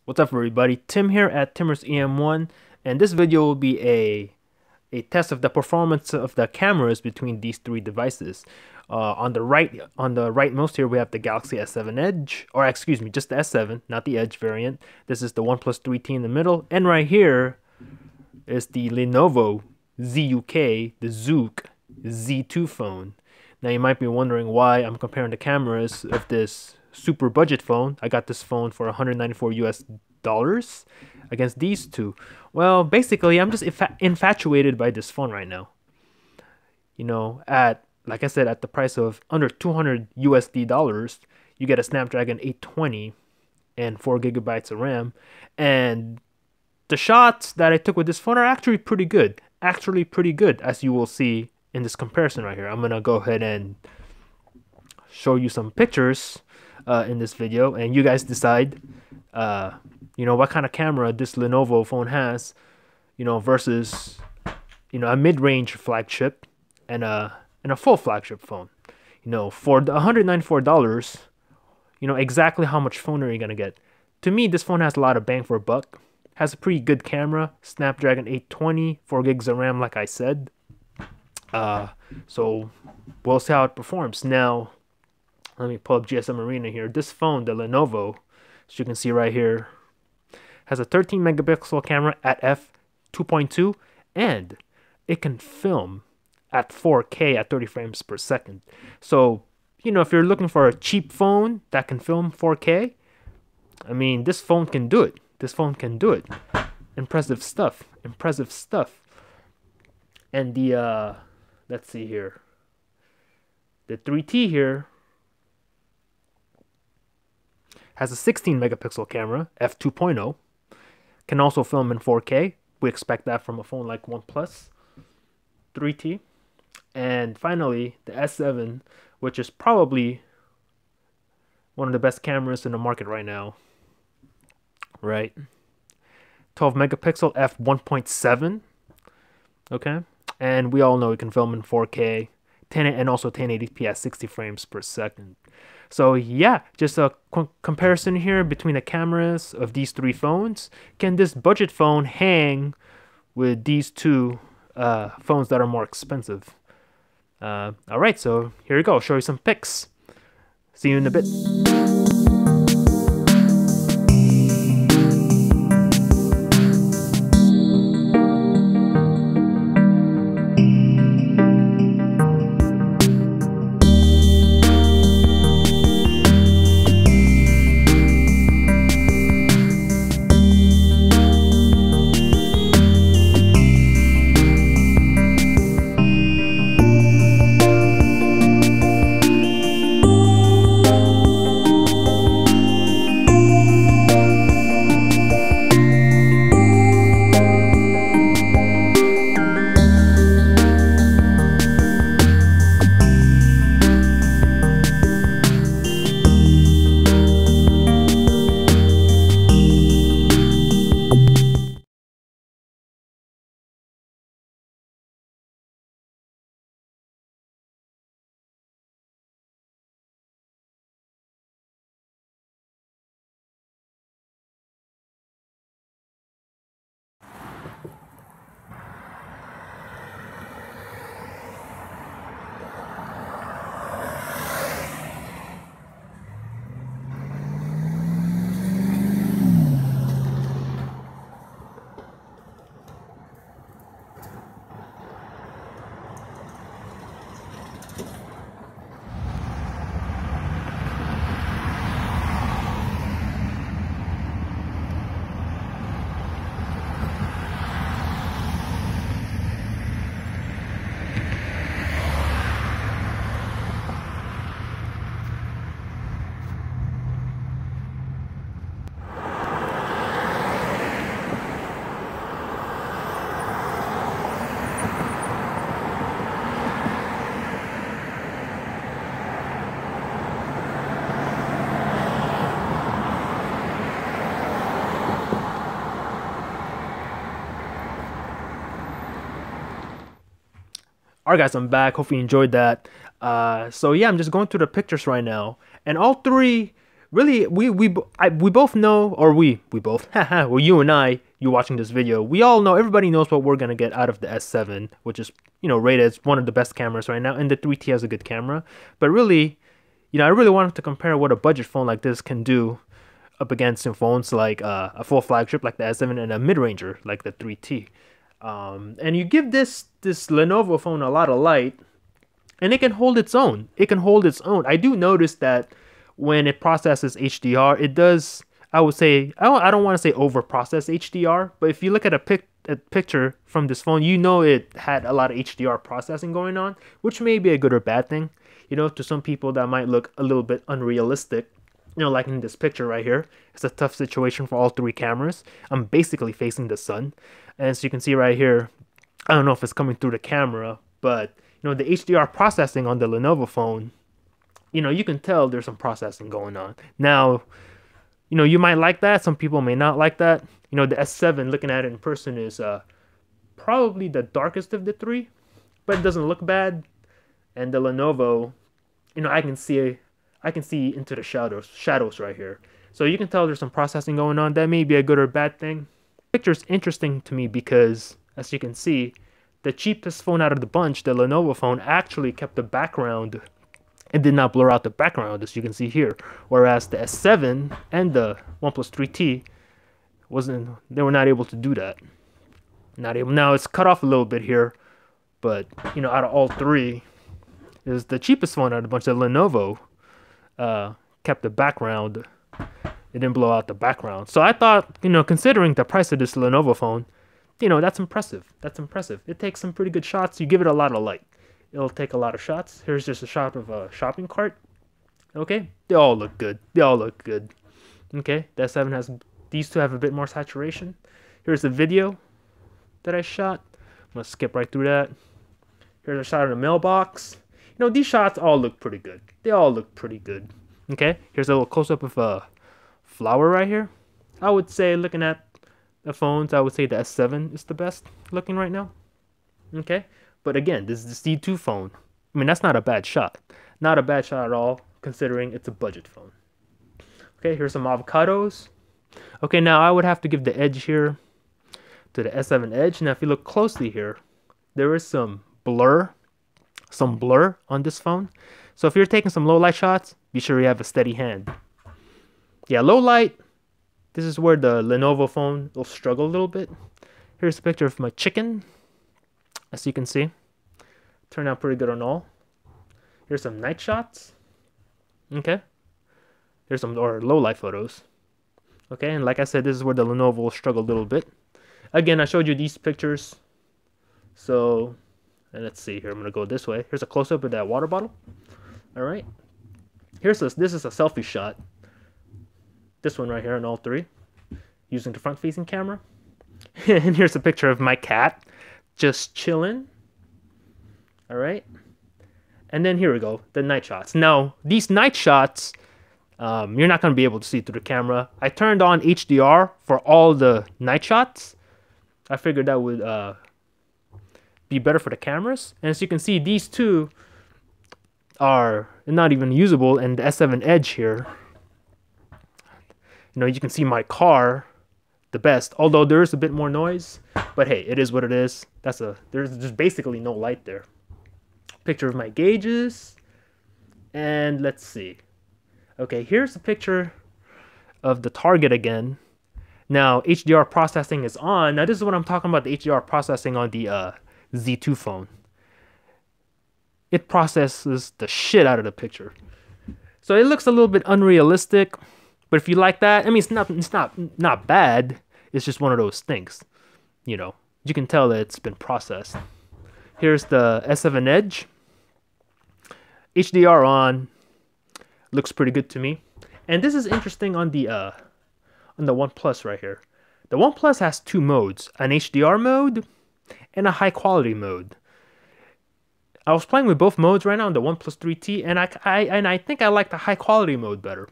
What's up everybody, Tim here at Timmer's EM1, and this video will be a test of the performance of the cameras between these three devices. On the rightmost here we have the Galaxy S7 Edge, or excuse me, just the S7, not the Edge variant. This is the OnePlus 3T in the middle, and right here is the Lenovo ZUK, the Zook Z2 phone. Now you might be wondering why I'm comparing the cameras of this super budget phone. I got this phone for $194 against these two. Well, basically I'm just infatuated by this phone right now. You know, like I said, at the price of under $200 you get a Snapdragon 820 and 4 gigabytes of RAM, and the shots that I took with this phone are actually pretty good. As you will see in this comparison right here. I'm gonna go ahead and show you some pictures in this video, and you guys decide what kind of camera this Lenovo phone has, versus a mid-range flagship and a full flagship phone. For the $194, exactly how much phone are you gonna get? To me, this phone has a lot of bang for a buck. Has a pretty good camera, Snapdragon 820, 4 gigs of RAM, like I said. So we'll see how it performs. Now, let me pull up GSM Arena here. This phone, the Lenovo, as you can see right here, has a 13 megapixel camera at f2.2, and it can film at 4K at 30 frames per second. So, if you're looking for a cheap phone that can film 4K, I mean, this phone can do it. Impressive stuff. And the, let's see here. The 3T here has a 16 megapixel camera, f2.0. Can also film in 4K. We expect that from a phone like OnePlus 3T. And finally, the S7, which is probably one of the best cameras in the market right now. Right? 12 megapixel f1.7. Okay? And we all know it can film in 4K, and also 1080p at 60 frames per second. So yeah, just a comparison here between the cameras of these three phones. Can this budget phone hang with these two phones that are more expensive? Alright, so here you go. I'll show you some pics. See you in a bit. Alright guys, I'm back. Hope you enjoyed that. So yeah, I'm just going through the pictures right now, and all three really, we both know, or we both, well, you and I, you watching this video, we all know, everybody knows what we're gonna get out of the S7, which is, you know, rated as one of the best cameras right now, and the 3T has a good camera. But really, you know, I really wanted to compare what a budget phone like this can do up against some phones like a full flagship like the S7 and a mid-ranger like the 3T. And you give this Lenovo phone a lot of light, and it can hold its own. It can hold its own. I do notice that when it processes HDR, it does, I would say, I don't want to say over process HDR, but if you look at a picture from this phone, you know it had a lot of HDR processing going on, which may be a good or bad thing. You know, to some people that might look a little bit unrealistic. You know, like in this picture right here, it's a tough situation for all three cameras. I'm basically facing the sun. And as you can see right here, I don't know if it's coming through the camera, but, you know, the HDR processing on the Lenovo phone, you know, you can tell there's some processing going on. Now, you know, you might like that. Some people may not like that. You know, the S7, looking at it in person, is probably the darkest of the three, but it doesn't look bad. And the Lenovo, you know, I can see into the shadows right here. So you can tell there's some processing going on. That may be a good or bad thing. The picture's interesting to me because, as you can see, the cheapest phone out of the bunch, the Lenovo phone, actually kept the background and did not blur out the background, as you can see here. Whereas the S7 and the OnePlus 3T they were not able to do that. Not able. Now it's cut off a little bit here, but, you know, out of all three, is the cheapest phone out of the bunch. The Lenovo kept the background. It didn't blow out the background. So I thought, you know, considering the price of this Lenovo phone, you know, that's impressive. That's impressive. It takes some pretty good shots. You give it a lot of light, it'll take a lot of shots. Here's just a shot of a shopping cart. Okay, they all look good. They all look good. Okay, the S7 has, these two have a bit more saturation. Here's the video that I shot. I'm gonna skip right through that. Here's a shot of the mailbox. You know, these shots all look pretty good. They all look pretty good. Okay, here's a little close-up of a flower right here. I would say, looking at the phones, I would say the S7 is the best looking right now. Okay, but again, this is the C2 phone. I mean, that's not a bad shot. Not a bad shot at all, considering it's a budget phone. Okay, here's some avocados. Okay, now I would have to give the edge here to the S7 Edge. Now, if you look closely here, there is some blur on this phone. So if you're taking some low light shots, be sure you have a steady hand. Yeah, low light, this is where the Lenovo phone will struggle a little bit. Here's a picture of my chicken, as you can see. Turned out pretty good on all. Here's some night shots. Okay. Here's some low light photos. Okay, and like I said, this is where the Lenovo will struggle a little bit. Again, I showed you these pictures. So, and let's see here. I'm gonna go this way. Here's a close-up of that water bottle. All right. This is a selfie shot. This one right here on all three, using the front-facing camera. And here's a picture of my cat, just chilling. All right. And then here we go, the night shots. Now, these night shots, you're not gonna be able to see through the camera. I turned on HDR for all the night shots. I figured that would be better for the cameras. And as you can see, these two are not even usable. And the S7 Edge here, you know, you can see my car the best, although there is a bit more noise. But hey, it is what it is. There's just basically no light there. Picture of my gauges, and let's see. Okay, here's a picture of the target again. Now, HDR processing is on. Now, this is what I'm talking about, the HDR processing on the Z2 phone. It processes the shit out of the picture. So it looks a little bit unrealistic, but if you like that, I mean, it's not bad. It's just one of those things. You know, you can tell that it's been processed. Here's the S7 Edge. HDR on. Looks pretty good to me. And this is interesting on the OnePlus right here. The OnePlus has two modes, an HDR mode and a high quality mode. I was playing with both modes right now on the OnePlus 3T, and I think I like the high quality mode better,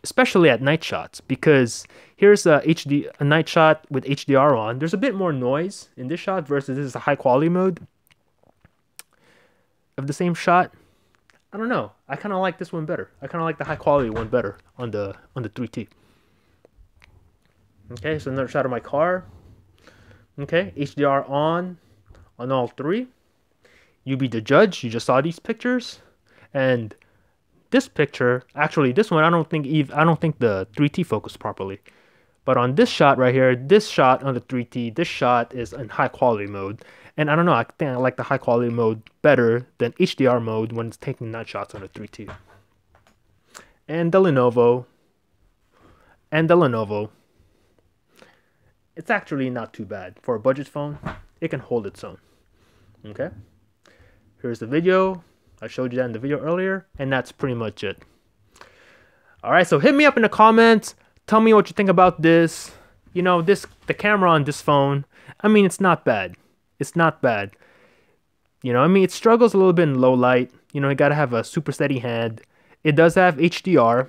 especially at night shots, because here's a night shot with HDR on. There's a bit more noise in this shot versus this is a high quality mode of the same shot. I don't know. I kind of like this one better. I kind of like the high quality one better on the 3T. Okay, so another shot of my car. Okay, HDR on all three. You be the judge. You just saw these pictures, and this picture, actually, this one I don't think the 3T focused properly. But on this shot right here, this shot on the 3T, this shot is in high quality mode. And I don't know, I think I like the high quality mode better than HDR mode when it's taking night shots on the 3T. And the Lenovo. It's actually not too bad. For a budget phone, it can hold its own. Okay? Here's the video. I showed you that in the video earlier, and that's pretty much it. Alright, so hit me up in the comments. Tell me what you think about this. You know, the camera on this phone, I mean, it's not bad. It's not bad. You know, I mean, it struggles a little bit in low light. You know, you gotta have a super steady hand. It does have HDR,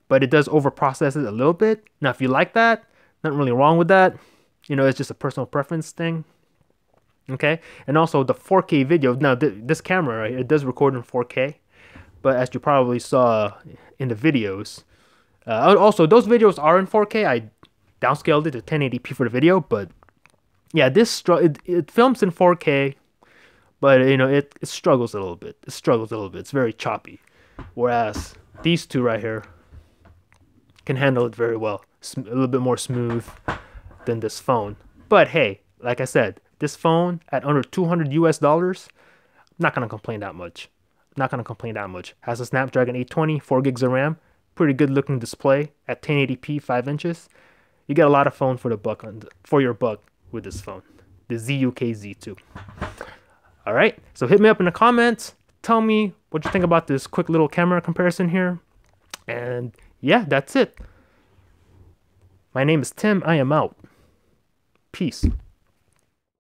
but it does overprocess it a little bit. Now, if you like that, nothing really wrong with that. You know, it's just a personal preference thing. Okay, and also the 4K video. Now, this camera, right, it does record in 4K, but as you probably saw in the videos, also those videos are in 4K. I downscaled it to 1080p for the video, but yeah, it films in 4K, but you know it struggles a little bit. It struggles a little bit. It's very choppy, whereas these two right here can handle it very well. A little bit more smooth than this phone. But hey, like I said, this phone at under $200 US, I'm not gonna complain that much. Not gonna complain that much. Has a Snapdragon 820, 4 gigs of RAM, pretty good looking display at 1080p, 5 inches. You get a lot of phone for your buck with this phone, the ZUK Z2. All right, so hit me up in the comments. Tell me what you think about this quick little camera comparison here. And yeah, that's it. My name is Tim. I am out. Peace.